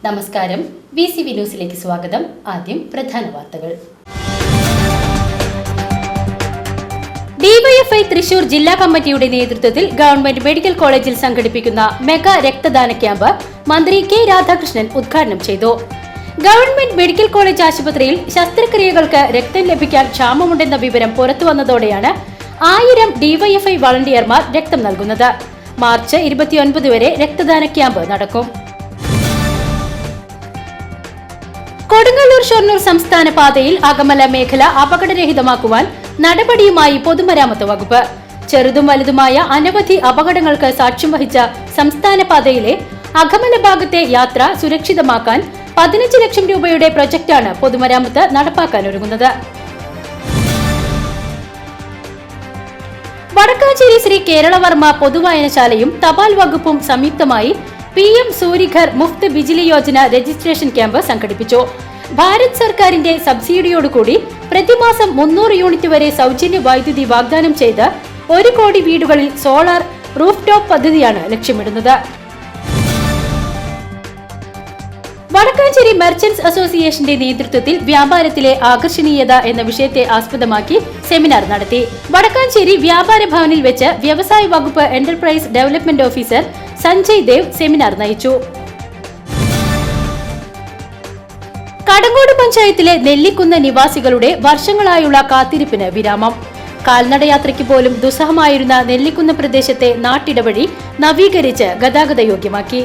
നമസ്കാരം, VCV ന്യൂസിലേക്ക് സ്വാഗതം. ആദ്യം പ്രധാന വാർത്തകൾ. ഡിവൈഎഫ്ഐ തൃശൂർ ജില്ലാ കമ്മിറ്റിയുടെ നേതൃത്വത്തിൽ ഗവൺമെന്റ് മെഡിക്കൽ കോളേജിൽ സംഘടിപ്പിക്കുന്ന മെഗാ രക്തദാന ക്യാമ്പ് മന്ത്രി കെ രാധാകൃഷ്ണൻ ഉദ്ഘാടനം ചെയ്തു. ഗവൺമെന്റ് മെഡിക്കൽ കോളേജ് ആശുപത്രിയിൽ ശസ്ത്രക്രിയകൾക്ക് രക്തം ലഭിക്കാൻ ക്ഷാമമുണ്ടെന്ന വിവരം പുറത്തുവന്നതോടെയാണ് 1000 ഡിവൈഎഫ്ഐ വളണ്ടിയർമാർ രക്തം നൽകുന്നത്. മാർച്ച് 29 വരെ രക്തദാന ക്യാമ്പ് നടക്കും. കൊടുങ്ങല്ലൂർ-ഷൊർണൂർ സംസ്ഥാന പാതയിൽ അകമല മേഖല അപകടരഹിതമാക്കുവാൻ നടപടിയുമായി പൊതുമരാമത്ത് വകുപ്പ്. ചെറുതും വലുതുമായ അനവധി അപകടങ്ങൾക്ക് സാക്ഷ്യം വഹിച്ച സംസ്ഥാന പാതയിലെ അകമല ഭാഗത്തെ യാത്ര സുരക്ഷിതമാക്കാൻ 15 ലക്ഷം രൂപയുടെ പ്രൊജക്ടാണ് പൊതുമരാമത്ത് നടപ്പാക്കാനൊരുങ്ങുന്നത്. വടക്കാഞ്ചേരി ശ്രീ കേരളവർമ്മ പൊതുവായനശാലയും തപാൽ വകുപ്പും സംയുക്തമായി PM Suryaghar Muft Bijli Yojana registration camp സംഘടിപ്പിച്ചു. ഭാരത് സർക്കാരിന്റെ സബ്സിഡിയോടുകൂടി പ്രതിമാസം 300 യൂണിറ്റ് വരെ സൗജന്യ വൈദ്യുതി വാഗ്ദാനം ചെയ്ത് 1 കോടി വീടുകളിൽ സോളാർ റൂഫ് ടോപ്പ് പദ്ധതിയാണ് ലക്ഷ്യമിടുന്നത്. വടക്കാഞ്ചേരി മെർച്ചന്റ്സ് അസോസിയേഷന്റെ നേതൃത്വത്തിൽ വ്യാപാരത്തിലെ ആകർഷണീയത എന്ന വിഷയത്തെ ആസ്പദമാക്കി സെമിനാർ നടത്തി. വടക്കാഞ്ചേരി വ്യാപാര ഭവനിൽ വെച്ച് വ്യവസായ വകുപ്പ് enterprise development officer Sanjay Dev seminar നയിച്ചു. കടങ്ങോട് പഞ്ചായത്തിലെ നെല്ലിക്കുന്ന് നിവാസികളുടെ വർഷങ്ങളായുള്ള കാത്തിരിപ്പിന് വിരാമം. കാൽനടയാത്രയ്ക്ക് പോലും ദുസ്സഹമായിരുന്ന നെല്ലിക്കുന്ന് പ്രദേശത്തെ നാട്ടിടവഴി നവീകരിച്ച് ഗതാഗത യോഗ്യമാക്കി.